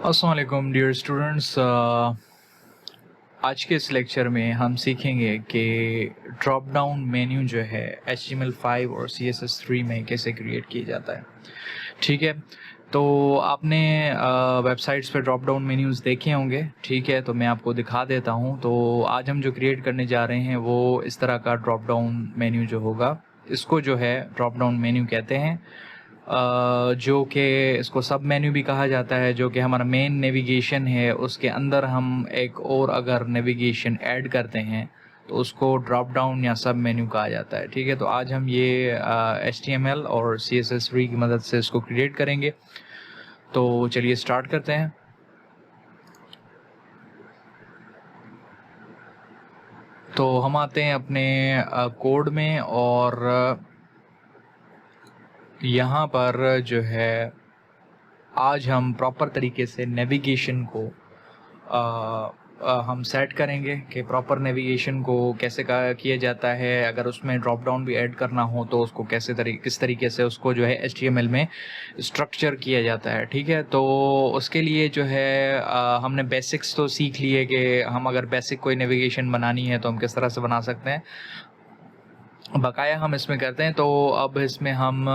अस्सलाम वालेकुम dear students. आज के इस लेक्चर में हम सीखेंगे कि ड्रॉप डाउन मेन्यू जो है HTML5 और CSS3 में कैसे क्रिएट किया जाता है। ठीक है, तो आपने वेबसाइट्स पे ड्रॉप डाउन मेन्यूज़ देखे होंगे। ठीक है, तो मैं आपको दिखा देता हूँ। तो आज हम जो क्रिएट करने जा रहे हैं वो इस तरह का ड्रॉप डाउन मेन्यू जो होगा, इसको जो है ड्रॉप डाउन मेन्यू कहते हैं। जो कि इसको सब मेन्यू भी कहा जाता है, जो कि हमारा मेन नेविगेशन है उसके अंदर हम एक और अगर नेविगेशन ऐड करते हैं तो उसको ड्रॉप डाउन या सब मेन्यू कहा जाता है। ठीक है, तो आज हम ये HTML और CSS3 की मदद से इसको क्रिएट करेंगे। तो चलिए स्टार्ट करते हैं। तो हम आते हैं अपने कोड में और यहाँ पर जो है आज हम प्रॉपर तरीके से नेविगेशन को हम सेट करेंगे कि प्रॉपर नेविगेशन को कैसे किया जाता है। अगर उसमें ड्रॉप डाउन भी ऐड करना हो तो उसको किस तरीके से उसको जो है HTML में स्ट्रक्चर किया जाता है। ठीक है, तो उसके लिए जो है हमने बेसिक्स तो सीख लिए कि हम अगर बेसिक कोई नेविगेशन बनानी है तो हम किस तरह से बना सकते हैं, बकाया हम इसमें करते हैं। तो अब इसमें हम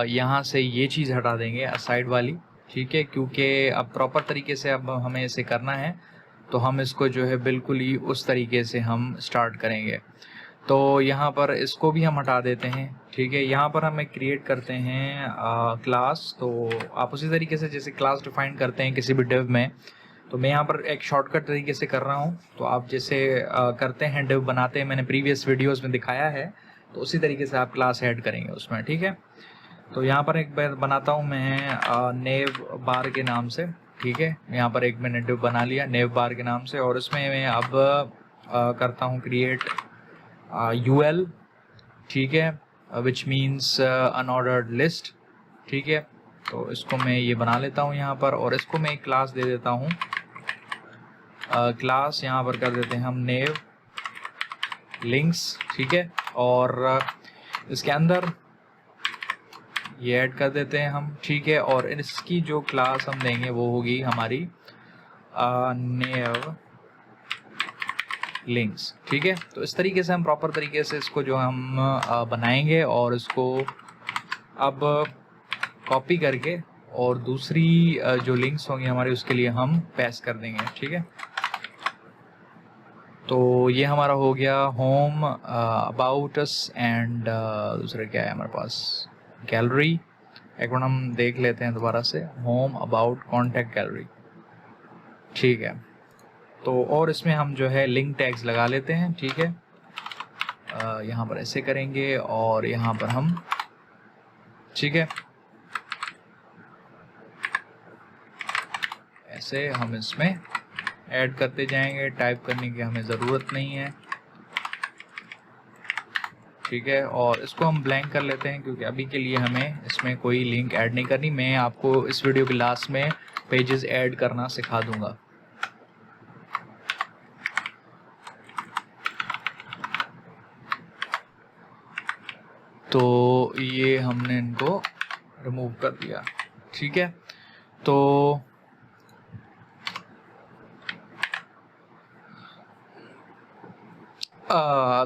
यहाँ से ये चीज़ हटा देंगे साइड वाली। ठीक है, क्योंकि अब प्रॉपर तरीके से अब हमें इसे करना है तो हम इसको जो है बिल्कुल ही उस तरीके से हम स्टार्ट करेंगे। तो यहाँ पर इसको भी हम हटा देते हैं। ठीक है, यहाँ पर हम एक क्रिएट करते हैं क्लास। तो आप उसी तरीके से जैसे क्लास डिफाइन करते हैं किसी भी डिव में, तो मैं यहाँ पर एक शॉर्टकट तरीके से कर रहा हूँ। तो आप जैसे करते हैं डिव बनाते हैं, मैंने प्रीवियस वीडियोस में दिखाया है, तो उसी तरीके से आप क्लास ऐड करेंगे उसमें। ठीक है, तो यहाँ पर एक बार बनाता हूँ मैं नेव बार के नाम से। ठीक है, यहाँ पर एक मैंने डिव बना लिया नेव बार के नाम से, और इसमें मैं अब करता हूँ क्रिएट UL। ठीक है, विच मीन्स अनऑर्डर्ड लिस्ट। ठीक है, तो इसको मैं ये बना लेता हूँ यहाँ पर, और इसको मैं एक क्लास दे देता हूँ। क्लास यहाँ पर कर देते हैं हम नेव लिंक्स। ठीक है, और इसके अंदर ये ऐड कर देते हैं हम। ठीक है, और इसकी जो क्लास हम देंगे वो होगी हमारी नेव लिंक्स। ठीक है, तो इस तरीके से हम प्रॉपर तरीके से इसको जो हम बनाएंगे, और इसको अब कॉपी करके और दूसरी जो लिंक्स होंगी हमारी उसके लिए हम पेस्ट कर देंगे। ठीक है, तो ये हमारा हो गया होम, अबाउट अस, एंड दूसरा क्या है हमारे पास, गैलरी। एक बार हम देख लेते हैं दोबारा से, होम, अबाउट, कॉन्टैक्ट, गैलरी। ठीक है, तो और इसमें हम जो है लिंक टैग्स लगा लेते हैं। ठीक है, यहाँ पर ऐसे करेंगे और यहाँ पर हम, ठीक है, ऐसे हम इसमें ऐड करते जाएंगे। टाइप करने की हमें ज़रूरत नहीं है। ठीक है, और इसको हम ब्लैंक कर लेते हैं क्योंकि अभी के लिए हमें इसमें कोई लिंक ऐड नहीं करनी। मैं आपको इस वीडियो के लास्ट में पेजेस ऐड करना सिखा दूंगा। तो ये हमने इनको रिमूव कर दिया। ठीक है, तो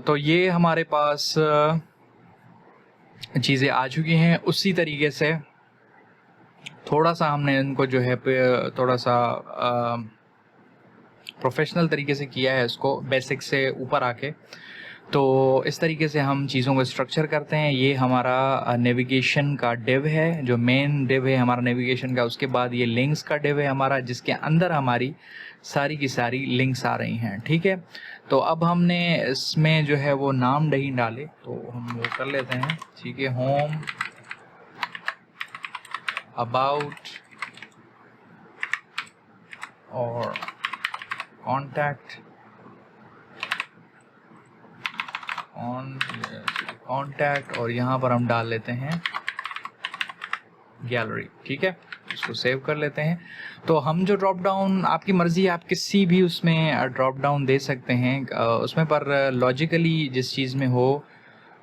ये हमारे पास चीज़ें आ चुकी हैं। उसी तरीके से थोड़ा सा हमने इनको जो है थोड़ा सा प्रोफेशनल तरीके से किया है, इसको बेसिक से ऊपर आके। तो इस तरीके से हम चीज़ों को स्ट्रक्चर करते हैं। ये हमारा नेविगेशन का डिव है, जो मेन डिव है हमारा नेविगेशन का। उसके बाद ये लिंक्स का डिव है हमारा, जिसके अंदर हमारी सारी की सारी लिंक्स आ रही हैं। ठीक है, तो अब हमने इसमें जो है वो नाम नहीं डाले, तो हम वो कर लेते हैं। ठीक है, होम, अबाउट और कॉन्टैक्ट, कॉन्टैक्ट, और यहाँ पर हम डाल लेते हैं गैलरी। ठीक है, इसको सेव कर लेते हैं। तो हम जो ड्रॉप डाउन, आपकी मर्जी है, आप किसी भी उसमें ड्रॉप डाउन दे सकते हैं उसमें, पर लॉजिकली जिस चीज़ में हो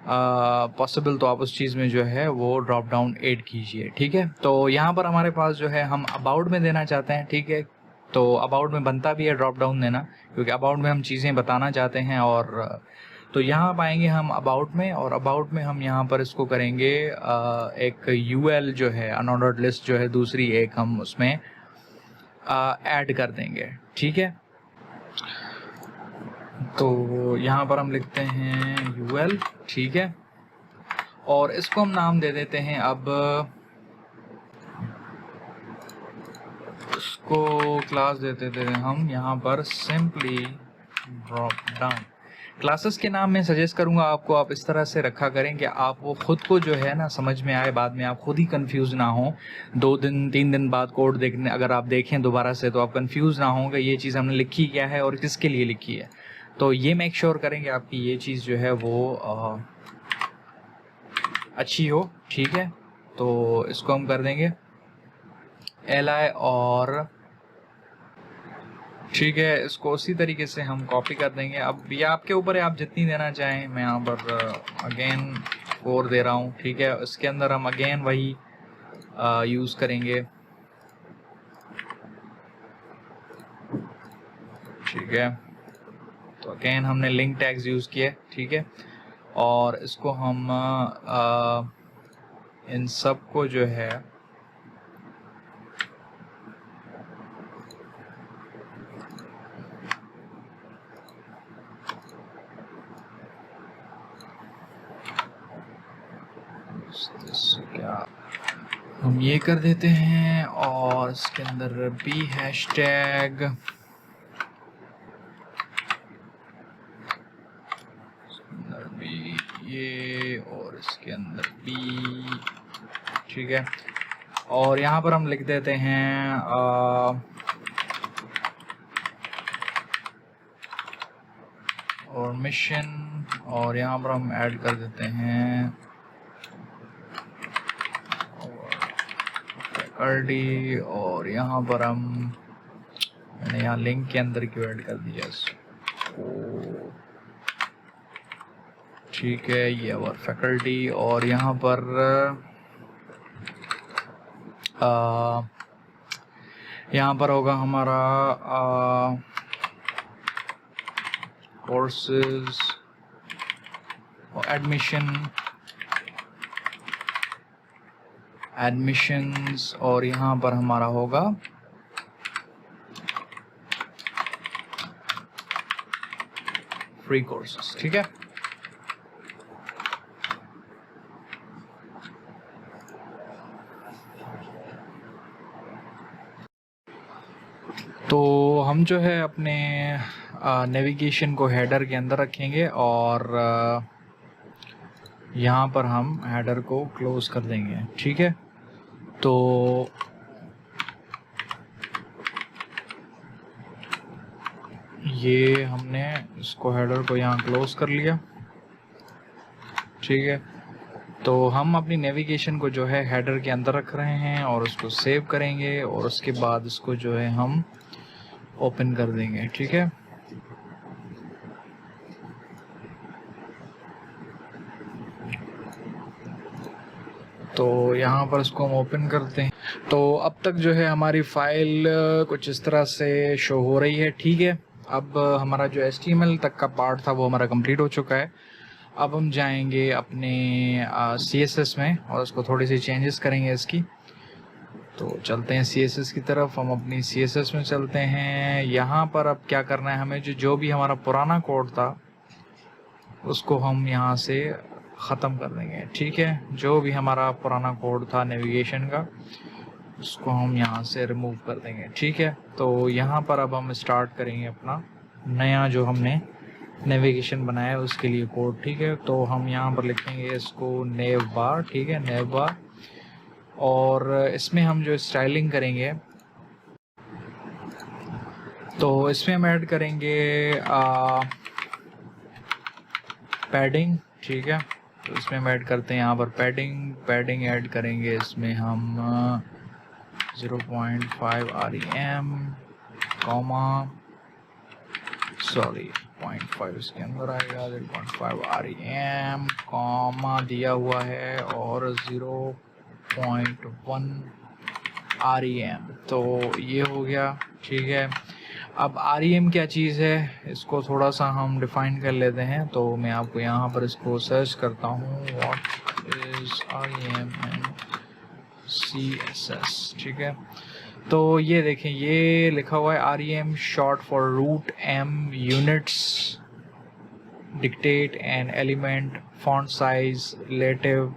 पॉसिबल तो आप उस चीज़ में जो है वो ड्रॉप डाउन ऐड कीजिए। ठीक है, तो यहाँ पर हमारे पास जो है हम अबाउट में देना चाहते हैं। ठीक है, तो अबाउट में बनता भी है ड्रॉप डाउन देना, क्योंकि अबाउट में हम चीज़ें बताना चाहते हैं। और तो यहाँ पाएंगे हम अबाउट में, और अबाउट में हम यहाँ पर इसको करेंगे एक यूएल जो है अनऑर्डर्ड लिस्ट जो है दूसरी एक हम उसमें ऐड कर देंगे। ठीक है, तो यहाँ पर हम लिखते हैं यूएल। ठीक है, और इसको हम नाम दे देते हैं, अब इसको क्लास दे देते हैं हम यहाँ पर सिंपली ड्रॉप डाउन। क्लासेस के नाम मैं सजेस्ट करूंगा आपको, आप इस तरह से रखा करें कि आप वो खुद को जो है ना समझ में आए, बाद में आप खुद ही कंफ्यूज ना हो। 2 दिन 3 दिन बाद कोड देखने अगर आप देखें दोबारा से, तो आप कंफ्यूज ना होंगे ये चीज़ हमने लिखी क्या है और किसके लिए लिखी है। तो ये मेक श्योर करेंगे आपकी ये चीज़ जो है वो अच्छी हो। ठीक है, तो इसको हम कर देंगे li और ठीक है, इसको उसी तरीके से हम कॉपी कर देंगे। अब ये आपके ऊपर है, आप जितनी देना चाहें। मैं यहाँ पर अगेन 4 दे रहा हूँ। ठीक है, इसके अंदर हम अगेन वही यूज़ करेंगे। ठीक है, तो अगेन हमने लिंक टैग्स यूज़ किए। ठीक है, और इसको हम इन सब को जो है क्या हम ये कर देते हैं, और इसके अंदर भी हैशटैग, भी ये, और इसके अंदर भी। ठीक है, और यहाँ पर हम लिख देते हैं और मिशन, और यहाँ पर हम ऐड कर देते हैं फैकल्टी, और यहाँ पर हम मैंने यहाँ लिंक के अंदर क्यों ऐड कर दिया इसको। ठीक है, ये और फैकल्टी, और यहाँ पर यहाँ पर होगा हमारा कोर्सेज और एडमिशंस, और यहाँ पर हमारा होगा फ्री कोर्सेज। ठीक है, तो हम जो है अपने नेविगेशन को हेडर के अंदर रखेंगे, और यहाँ पर हम हेडर को क्लोज कर देंगे। ठीक है, तो ये हमने इसको हेडर को यहाँ क्लोज कर लिया। ठीक है, तो हम अपनी नेविगेशन को जो है हेडर के अंदर रख रहे हैं, और उसको सेव करेंगे, और उसके बाद इसको जो है हम ओपन कर देंगे। ठीक है, तो यहाँ पर इसको हम ओपन करते हैं। तो अब तक जो है हमारी फाइल कुछ इस तरह से शो हो रही है। ठीक है, अब हमारा जो HTML तक का पार्ट था वो हमारा कंप्लीट हो चुका है। अब हम जाएंगे अपने CSS में, और उसको थोड़ी सी चेंजेस करेंगे इसकी। तो चलते हैं CSS की तरफ, हम अपनी CSS में चलते हैं। यहाँ पर अब क्या करना है हमें, जो भी हमारा पुराना कोड था उसको हम यहाँ से ख़त्म कर देंगे। ठीक है, जो भी हमारा पुराना कोड था नेविगेशन का उसको हम यहाँ से रिमूव कर देंगे। ठीक है, तो यहाँ पर अब हम स्टार्ट करेंगे अपना नया जो हमने नेविगेशन बनाया है उसके लिए कोड। ठीक है, तो हम यहाँ पर लिखेंगे इसको नेव बार। ठीक है, नेव बार, और इसमें हम जो स्टाइलिंग करेंगे तो इसमें हम ऐड करेंगे पैडिंग। ठीक है, तो इसमें हम ऐड करते हैं यहाँ पर पैडिंग ऐड करेंगे इसमें हम 0.5 rem, 0.5 0.5 इसके अंदर आएगा, 0.5 REM कॉमा दिया हुआ है और 0.1 REM। तो ये हो गया, ठीक है। अब REM क्या चीज़ है, इसको थोड़ा सा हम डिफाइन कर लेते हैं। तो मैं आपको यहाँ पर इसको सर्च करता हूँ, what is REM and CSS, ठीक है। तो ये देखें, ये लिखा हुआ है REM short for root em units dictate and element font size relative.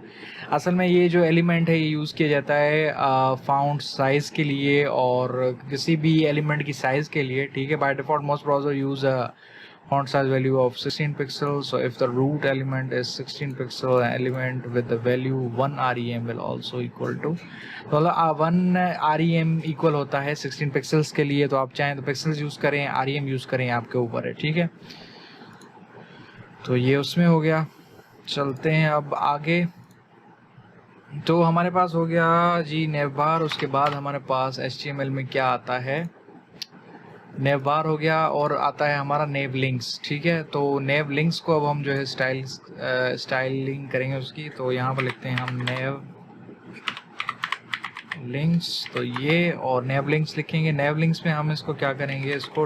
असल में ये जो एलिमेंट है ये यूज़ किया जाता है फॉन्ट साइज़ के लिए और किसी भी एलिमेंट की साइज़ के लिए, ठीक है। By default most browser use font size value of 16 pixels. So if the root element is 16 pixel, element with the value 1 REM will also equal to, तो 1 REM इक्वल होता है 16 पिक्सल्स के लिए। तो आप चाहें तो पिक्सल्स यूज़ करें, REM यूज़ करें, आपके ऊपर है, ठीक है। तो ये उसमें हो गया। चलते हैं अब आगे। तो हमारे पास हो गया जी नेवबार। उसके बाद हमारे पास HTML में क्या आता है, नेवबार हो गया और आता है हमारा नेव लिंक्स, ठीक है। तो नेव लिंक्स को अब हम जो है स्टाइलिंग करेंगे उसकी। तो यहाँ पर लिखते हैं हम नेव लिंक्स। तो ये और नेव लिंक्स लिखेंगे। नेव लिंक्स में हम इसको क्या करेंगे, इसको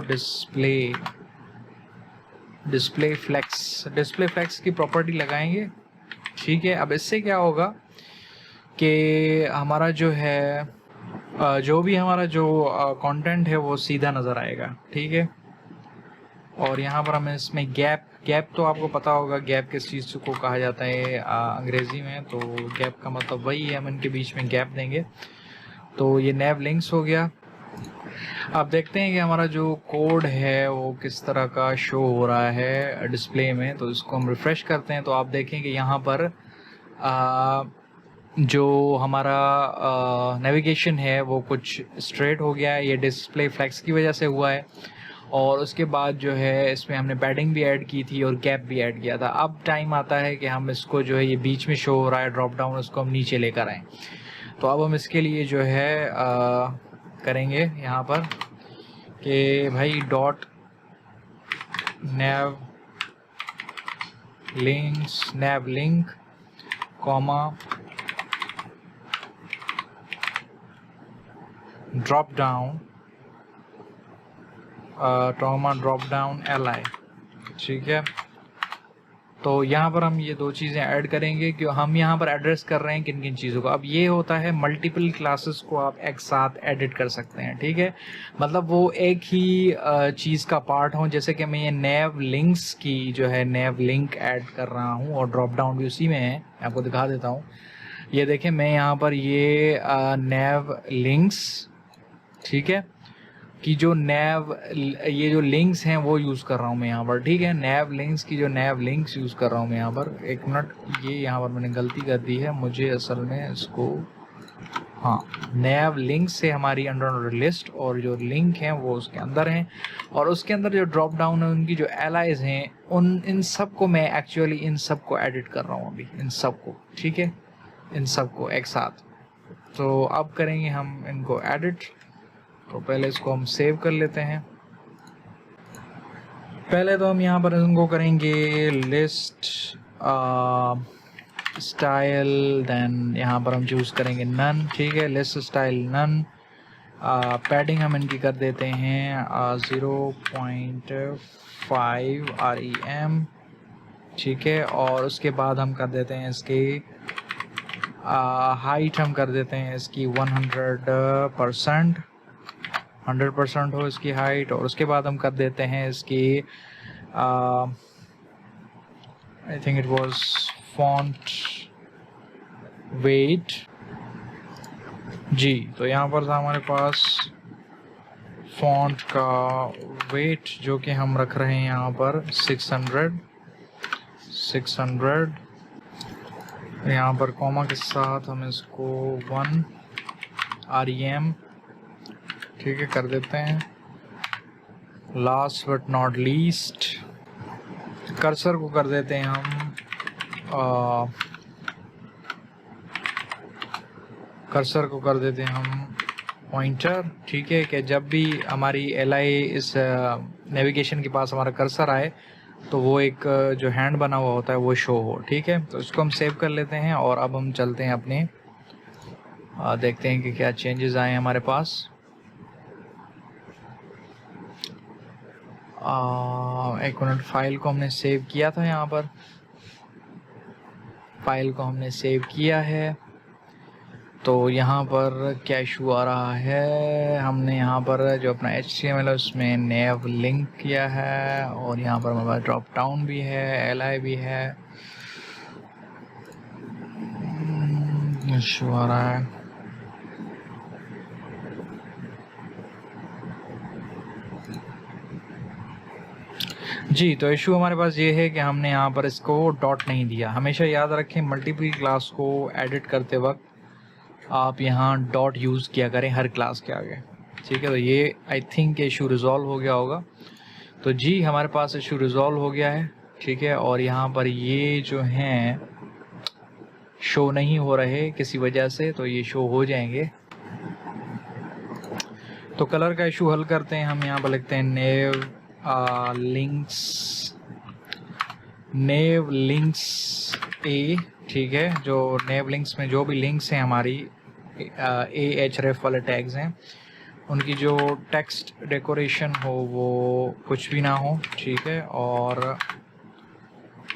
डिस्प्ले फ्लेक्स की प्रॉपर्टी लगाएंगे, ठीक है। अब इससे क्या होगा कि हमारा जो है जो भी हमारा जो कंटेंट है वो सीधा नज़र आएगा, ठीक है। और यहाँ पर हमें इसमें गैप तो आपको पता होगा गैप किस चीज़ को कहा जाता है अंग्रेज़ी में। तो गैप का मतलब वही है, हम इनके बीच में गैप देंगे। तो ये नेव लिंक्स हो गया। अब देखते हैं कि हमारा जो कोड है वो किस तरह का शो हो रहा है डिस्प्ले में। तो इसको हम रिफ़्रेश करते हैं तो आप देखें कि यहाँ पर जो हमारा नेविगेशन है वो कुछ स्ट्रेट हो गया है। ये डिस्प्ले फ्लेक्स की वजह से हुआ है। और उसके बाद जो है इसमें हमने पैडिंग भी ऐड की थी और गैप भी ऐड किया था। अब टाइम आता है कि हम इसको जो है ये बीच में शो हो रहा है ड्रॉप डाउन, उसको हम नीचे लेकर आएँ। तो अब हम इसके लिए जो है करेंगे यहाँ पर कि भाई dot nav link comma drop down li, ठीक है। तो यहाँ पर हम ये दो चीज़ें ऐड करेंगे कि हम यहाँ पर एड्रेस कर रहे हैं किन किन चीज़ों को। अब ये होता है मल्टीपल क्लासेस को आप एक साथ एडिट कर सकते हैं, ठीक है। मतलब वो एक ही चीज़ का पार्ट हो। जैसे कि मैं ये नेव लिंक्स की जो है नेव लिंक ऐड कर रहा हूँ और ड्रॉप डाउन भी उसी में है। मैं आपको दिखा देता हूँ। ये देखें, मैं यहाँ पर ये नेव लिंक्स, ठीक है, कि जो ये जो लिंक्स हैं वो यूज़ कर रहा हूँ मैं यहाँ पर, ठीक है। नेव लिंक्स की जो नेव लिंक्स यूज़ कर रहा हूँ मैं यहाँ पर। एक मिनट, ये यहाँ पर मैंने गलती कर दी है। मुझे असल में इसको, हाँ, नेव लिंक्स से हमारी अंडर लिस्ट और जो लिंक हैं वो उसके अंदर हैं। और उसके अंदर जो ड्रॉप डाउन है उनकी जो एलाइज हैं इन सब को मैं एक्चुअली इन सब को एडिट कर रहा हूँ अभी, इन सब को, ठीक है, इन सब को एक साथ। तो अब करेंगे हम इनको एडिट। तो पहले इसको हम सेव कर लेते हैं। पहले तो हम यहाँ पर इनको करेंगे लिस्ट स्टाइल, देन यहाँ पर हम चूज़ करेंगे नन, ठीक है, लिस्ट स्टाइल नन। पैडिंग हम इनकी कर देते हैं 0.5 REM, ठीक है। और उसके बाद हम कर देते हैं इसकी हाइट हम कर देते हैं इसकी 100% हो इसकी हाइट। और उसके बाद हम कर देते हैं इसकी I think it was font weight जी। तो यहाँ पर था हमारे पास फॉन्ट का वेट जो कि हम रख रहे हैं यहाँ पर 600। यहाँ पर कॉमा के साथ हम इसको 1 REM, ठीक है, कर देते हैं। Last but not least, cursor को कर देते हैं हम पॉइंटर, ठीक है, कि जब भी हमारी LI इस नेविगेशन के पास हमारा कर्सर आए तो वो एक जो हैंड बना हुआ होता है वो शो हो। ठीक है, तो इसको हम सेव कर लेते हैं और अब हम चलते हैं अपने देखते हैं कि क्या चेंजेस आए हमारे पास। एक मिनट, फाइल को हमने सेव किया था, यहाँ पर फाइल को हमने सेव किया है। तो यहाँ पर क्या इशू आ रहा है, हमने यहाँ पर जो अपना HTML है उसमें नेव लिंक किया है और यहाँ पर हमारे पास ड्रॉप डाउन भी है, LI भी है। इशू आ रहा है जी। तो इशू हमारे पास ये है कि हमने यहाँ पर इसको डॉट नहीं दिया। हमेशा याद रखें मल्टीपल क्लास को एडिट करते वक्त आप यहाँ डॉट यूज़ किया करें हर क्लास के आगे। ठीक है, तो ये आई थिंक इशू रिजॉल्व हो गया होगा। तो जी हमारे पास इशू रिजॉल्व हो गया है। ठीक है, और यहाँ पर ये जो हैं शो नहीं हो रहे किसी वजह से, तो ये शो हो जाएंगे। तो कलर का इशू हल करते हैं हम। यहाँ पर लिखते हैं नेव लिंक्स ए। ठीक है, जो नेव लिंक्स में जो भी लिंक्स हैं हमारी AHREF वाले टैग्स हैं, उनकी जो टेक्स्ट डेकोरेशन हो वो कुछ भी ना हो। ठीक है, और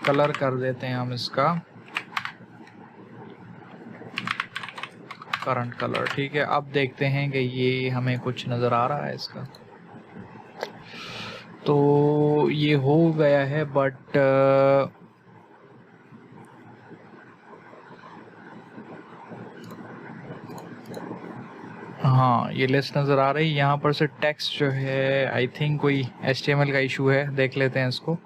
कलर कर देते हैं हम इसका करंट कलर। ठीक है, अब देखते हैं कि ये हमें कुछ नज़र आ रहा है इसका। तो ये हो गया है, बट हाँ ये लिस्ट नज़र आ रही है। यहाँ पर से टेक्स्ट जो है आई थिंक कोई HTML का इशू है, देख लेते हैं इसको।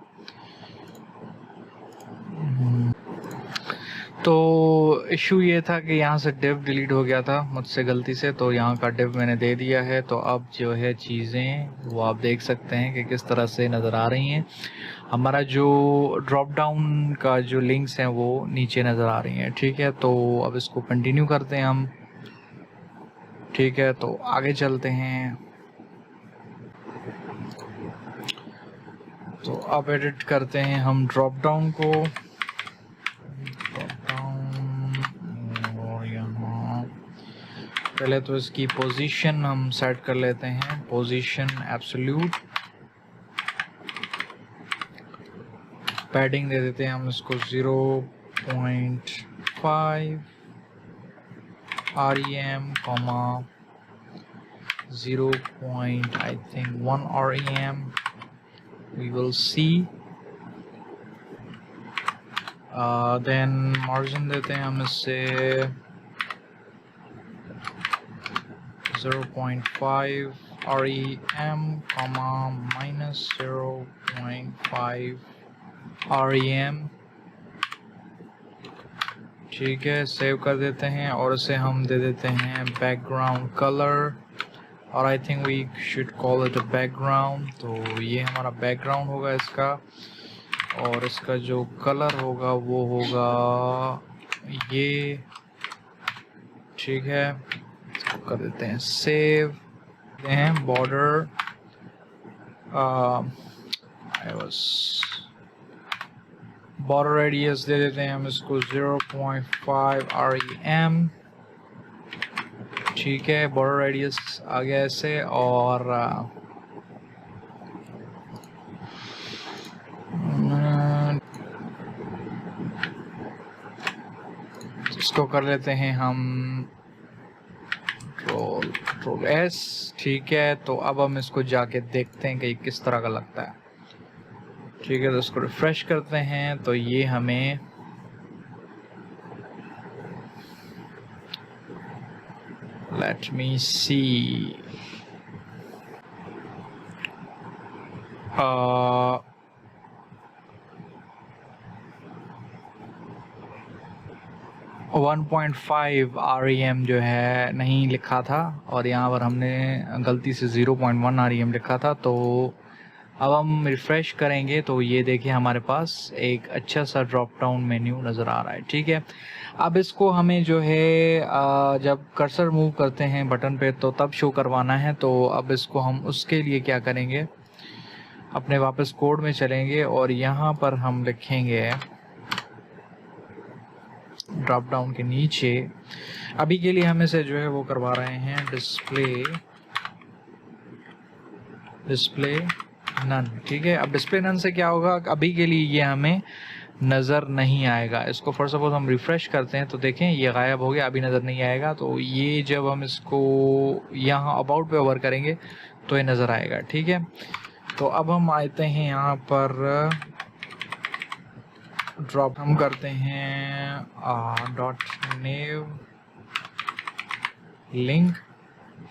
तो इशू ये था कि यहाँ से डिव डिलीट हो गया था मुझसे गलती से, तो यहाँ का डिव मैंने दे दिया है। तो अब जो है चीज़ें वो आप देख सकते हैं कि किस तरह से नज़र आ रही हैं। हमारा जो ड्रॉप डाउन का जो लिंक्स हैं वो नीचे नज़र आ रही हैं। ठीक है, तो अब इसको कंटिन्यू करते हैं हम। ठीक है, तो आगे चलते हैं। तो अब एडिट करते हैं हम ड्रॉप डाउन को। और यहाँ पहले तो इसकी पोजीशन हम सेट कर लेते हैं, पोजीशन एब्सोल्यूट। पैडिंग दे देते हैं हम इसको 0.5 REM, 0.1 REM. We will see. Then margin देते हैं हम इससे 0.5 REM, minus 0.5 REM. ठीक है, सेव कर देते हैं और इसे हम दे देते हैं बैकग्राउंड कलर, और I think we should call it a background. तो ये हमारा बैकग्राउंड होगा इसका, और इसका जो कलर होगा वो होगा ये। ठीक है, इसको कर देते हैं सेव। हैं बॉर्डर बॉर्डर रेडियस दे देते हैं हम इसको 0.5 REM। ठीक है, बॉर्डर रेडियस आ गया ऐसे, और इसको कर लेते हैं हम कंट्रोल S। ठीक है, तो अब हम इसको जाके देखते हैं कि किस तरह का लगता है। ठीक है, तो इसको रिफ्रेश करते हैं तो ये हमें लेट मी सी 1.5 REM जो है नहीं लिखा था, और यहाँ पर हमने गलती से 0.1 REM लिखा था। तो अब हम रिफ़्रेश करेंगे तो ये देखिए हमारे पास एक अच्छा सा ड्रॉप डाउन मेन्यू नज़र आ रहा है। ठीक है, अब इसको हमें जो है जब कर्सर मूव करते हैं बटन पे तो तब शो करवाना है। तो अब इसको हम उसके लिए क्या करेंगे, अपने वापस कोड में चलेंगे और यहाँ पर हम लिखेंगे ड्रॉप डाउन के नीचे, अभी के लिए हम इसे जो है वो करवा रहे हैं डिस्प्ले नन। ठीक है, अब डिस्प्ले नन से क्या होगा, अभी के लिए ये हमें नज़र नहीं आएगा। इसको फॉर सपोज हम रिफ्रेश करते हैं तो देखें ये गायब हो गया, अभी नज़र नहीं आएगा। तो ये जब हम इसको यहाँ अबाउट पे ओवर करेंगे तो ये नज़र आएगा। ठीक है, तो अब हम आते हैं यहाँ पर ड्रॉप हम करते हैं डॉट नेव लिंक।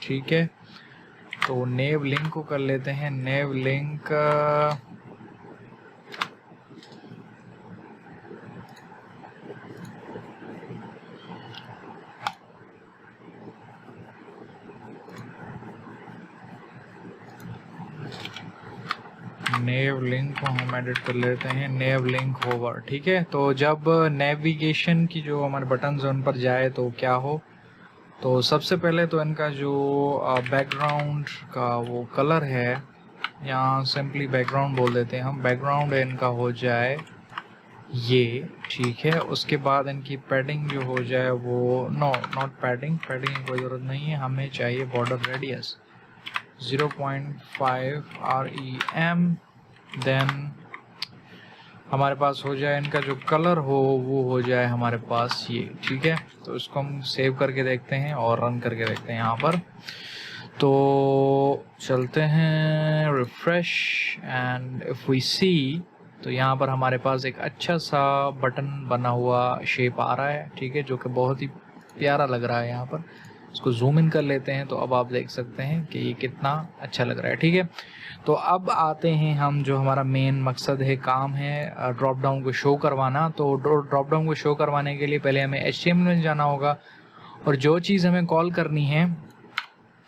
ठीक है, तो नेव लिंक को कर लेते हैं नेव लिंक नेव लिंक को हम एडिट कर लेते हैं नेव लिंक होवर। ठीक है, तो जब नेविगेशन की जो हमारे बटन उन पर जाए तो क्या हो, तो सबसे पहले तो इनका जो बैकग्राउंड का वो कलर है, यहाँ सिंपली बैकग्राउंड बोल देते हैं हम, बैकग्राउंड इनका हो जाए ये। ठीक है, उसके बाद इनकी पैडिंग जो हो जाए वो नॉट पैडिंग की कोई ज़रूरत नहीं है, हमें चाहिए बॉर्डर रेडियस 0.5 REM। देन हमारे पास हो जाए इनका जो कलर हो वो हो जाए हमारे पास ये। ठीक है, तो इसको हम सेव करके देखते हैं और रन करके देखते हैं यहाँ पर। तो चलते हैं रिफ्रेश एंड इफ वी सी, तो यहाँ पर हमारे पास एक अच्छा सा बटन बना हुआ शेप आ रहा है। ठीक है, जो कि बहुत ही प्यारा लग रहा है। यहाँ पर इसको जूम इन कर लेते हैं तो अब आप देख सकते हैं कि ये कितना अच्छा लग रहा है। ठीक है, तो अब आते हैं हम, जो हमारा मेन मकसद है, काम है ड्रॉप डाउन को शो करवाना। तो ड्रॉप डाउन को शो करवाने के लिए पहले हमें HTML में जाना होगा और जो चीज़ हमें कॉल करनी है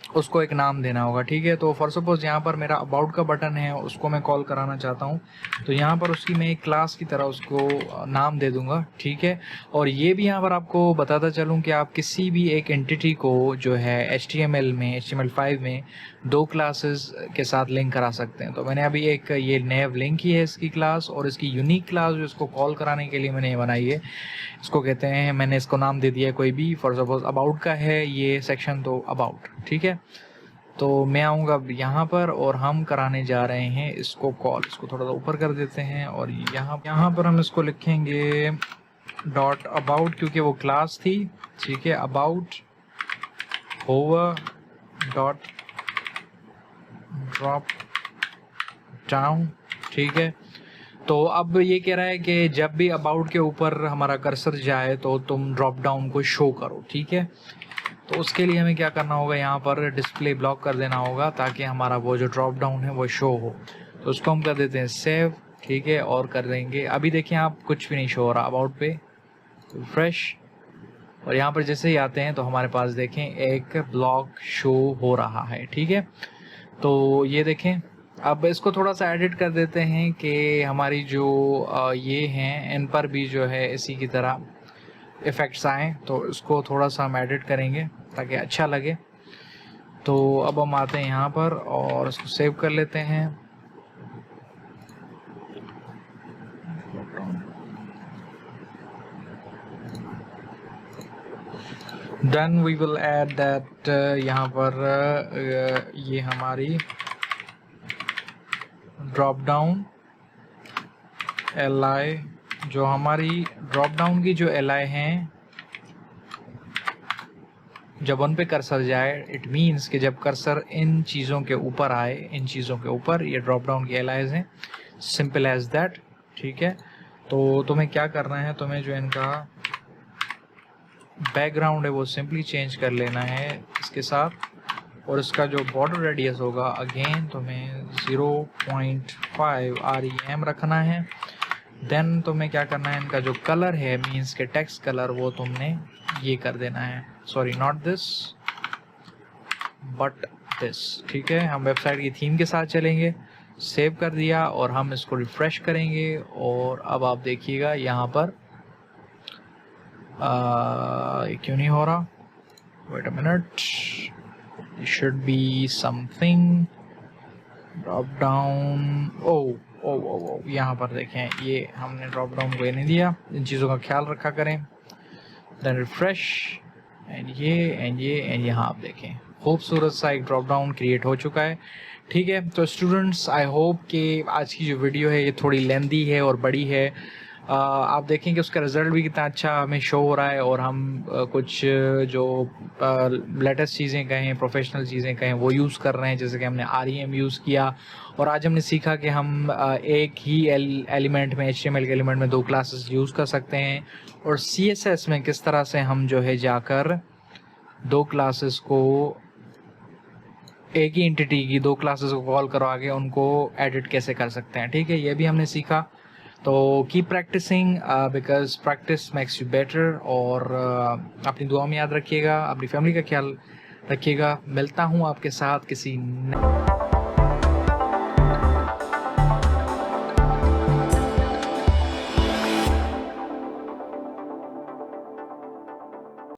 उसको एक नाम देना होगा। ठीक है, तो फॉर सपोज यहाँ पर मेरा अबाउट का बटन है, उसको मैं कॉल कराना चाहता हूँ, तो यहाँ पर उसकी मैं एक क्लास की तरह उसको नाम दे दूंगा। ठीक है, और ये भी यहाँ पर आपको बताता चलूँ कि आप किसी भी एक एंटिटी को जो है HTML में HTML5 में 2 क्लासेस के साथ लिंक करा सकते हैं। तो मैंने अभी एक ये नेव लिंक ही है इसकी क्लास, और इसकी यूनिक क्लास जो इसको कॉल कराने के लिए मैंने बनाई है, इसको कहते हैं, मैंने इसको नाम दे दिया कोई भी, फॉर सपोज अबाउट का है ये सेक्शन तो अबाउट। ठीक है, तो मैं आऊँगा यहाँ पर और हम कराने जा रहे हैं इसको कॉल। इसको थोड़ा सा ऊपर कर देते हैं और यहाँ पर हम इसको लिखेंगे डॉट अबाउट, क्योंकि वो क्लास थी। ठीक है, about hover dot drop down. ठीक है, तो अब ये कह रहा है कि जब भी अबाउट के ऊपर हमारा कर्सर जाए तो तुम ड्रॉप डाउन को शो करो। ठीक है, तो उसके लिए हमें क्या करना होगा, यहाँ पर डिस्प्ले ब्लॉक कर देना होगा ताकि हमारा वो जो ड्रॉप डाउन है वो शो हो। तो उसको हम कर देते हैं सेव। ठीक है, और कर देंगे, अभी देखिए आप कुछ भी नहीं शो हो रहा अबाउट पे, रिफ्रेश, और यहाँ पर जैसे ही आते हैं तो हमारे पास देखें एक ब्लॉक शो हो रहा है। ठीक है, तो ये देखें, अब इसको थोड़ा सा एडिट कर देते हैं कि हमारी जो ये हैं इन पर भी जो है इसी की तरह इफ़ेक्ट्स आएँ, तो इसको थोड़ा सा हम एडिट करेंगे ताकि अच्छा लगे। तो अब हम आते हैं यहाँ पर और इसको सेव कर लेते हैं। Then we will add that, यहाँ पर ये हमारी ड्रॉप डाउन LI, जो हमारी ड्रॉप डाउन की जो LI हैं, जब उन पे कर्सर जाए, इट मीन्स कि जब कर्सर इन चीज़ों के ऊपर आए, इन चीज़ों के ऊपर, ये ड्रॉप डाउन की LIs हैं, सिंपल एज दैट। ठीक है, तो तुम्हें क्या करना है, तुम्हें जो इनका बैकग्राउंड है वो सिंपली चेंज कर लेना है इसके साथ, और इसका जो बॉर्डर रेडियस होगा अगेन तुम्हें 0.5 REM रखना है। देन तुम्हें क्या करना है, इनका जो कलर है मीन्स के टेक्स्ट कलर, वो तुमने ये कर देना है, sorry not this but this. ठीक है, हम वेबसाइट की थीम के साथ चलेंगे, सेव कर दिया और हम इसको रिफ्रेश करेंगे और अब आप देखिएगा यहाँ पर क्यों नहीं हो रहा, wait a minute, should be something drop down, ओ यहाँ पर देखें, ये हमने ड्रॉप डाउन को नहीं दिया। इन चीज़ों का ख्याल रखा करें। देन रिफ्रेश एंड ये यहाँ आप देखें खूबसूरत सा एक ड्रॉप डाउन क्रिएट हो चुका है। ठीक है, तो स्टूडेंट्स आई होप कि आज की जो वीडियो है ये थोड़ी लेंदी है और बड़ी है। आप देखें कि उसका रिज़ल्ट भी कितना अच्छा हमें शो हो रहा है, और हम कुछ जो लेटेस्ट चीज़ें कहें, प्रोफेशनल चीज़ें कहें, वो यूज़ कर रहे हैं। जैसे कि हमने REM यूज़ किया, और आज हमने सीखा कि हम एक ही एलिमेंट में, HTML के एलिमेंट में 2 क्लासेस यूज़ कर सकते हैं, और CSS में किस तरह से हम जो है जाकर 2 क्लासेस को, एक ही एंटिटी की 2 क्लासेस को कॉल करवा के उनको एडिट कैसे कर सकते हैं। ठीक है, ये भी हमने सीखा। तो keep practising because practice makes you better. और अपनी दुआ में याद रखिएगा, अपनी फैमिली का ख्याल रखिएगा। मिलता हूँ आपके साथ किसी